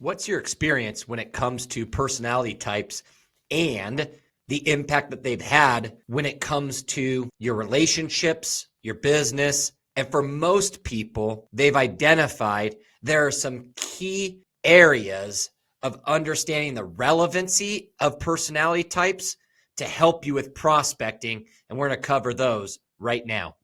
What's your experience when it comes to personality types and the impact that they've had when it comes to your relationships, your business? And for most people, they've identified there are some key areas of understanding the relevancy of personality types to help you with prospecting. And we're going to cover those right now.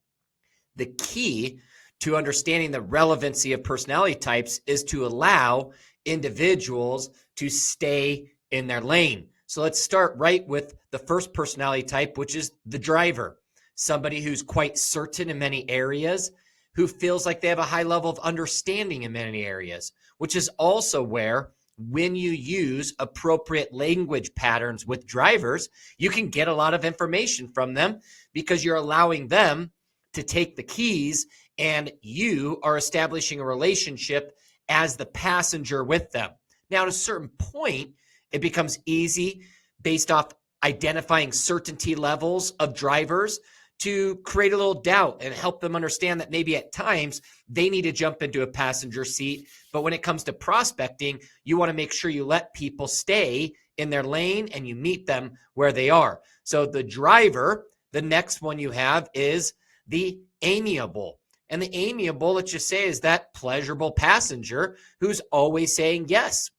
The key to understanding the relevancy of personality types is to allow individuals to stay in their lane. So let's start right with the first personality type, which is the driver. Somebody who's quite certain in many areas, who feels like they have a high level of understanding in many areas, which is also where when you use appropriate language patterns with drivers, you can get a lot of information from them because you're allowing them to take the keys and you are establishing a relationship as the passenger with them. Now, at a certain point, it becomes easy based off identifying certainty levels of drivers to create a little doubt and help them understand that maybe at times they need to jump into a passenger seat. But when it comes to prospecting, you want to make sure you let people stay in their lane and you meet them where they are. So the driver, the next one you have is the amiable. And the amiable, let's just say, is that pleasurable passenger who's always saying yes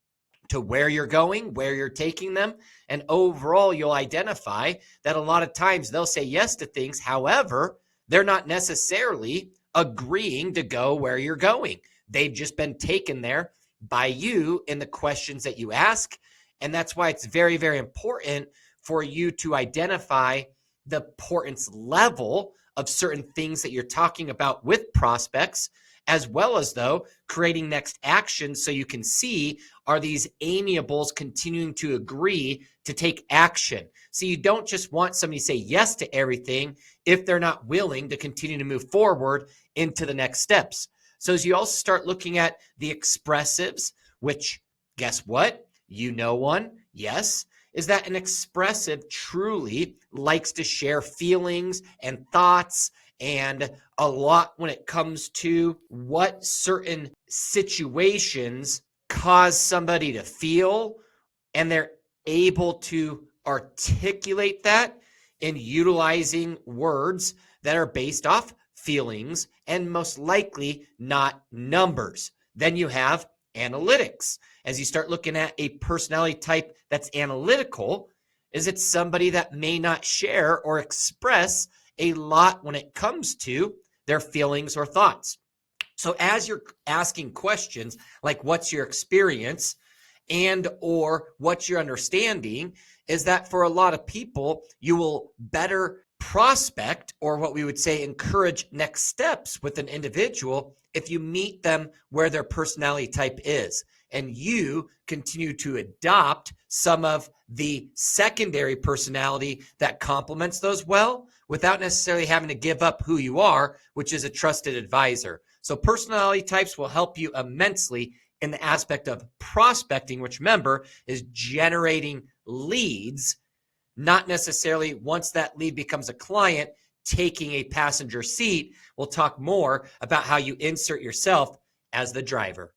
to where you're going, where you're taking them. And overall, you'll identify that a lot of times they'll say yes to things. However, they're not necessarily agreeing to go where you're going. They've just been taken there by you in the questions that you ask. And that's why it's very, very important for you to identify the importance level of certain things that you're talking about with prospects, as well as though creating next actions so you can see, are these amiables continuing to agree to take action? So you don't just want somebody to say yes to everything if they're not willing to continue to move forward into the next steps. So as you also start looking at the expressives, which guess what? You know one, yes, is that an expressive truly likes to share feelings and thoughts and a lot when it comes to what certain situations cause somebody to feel, and they're able to articulate that in utilizing words that are based off feelings and most likely not numbers. Then you have analytics. As you start looking at a personality type that's analytical, is it somebody that may not share or express a lot when it comes to their feelings or thoughts? So as you're asking questions like what's your experience and or what's your understanding, is that for a lot of people, you will better prospect, or what we would say encourage next steps with an individual, if you meet them where their personality type is and you continue to adopt some of the secondary personality that complements those well without necessarily having to give up who you are, which is a trusted advisor. So personality types will help you immensely in the aspect of prospecting, which remember is generating leads, not necessarily once that lead becomes a client, taking a passenger seat. We'll talk more about how you insert yourself as the driver.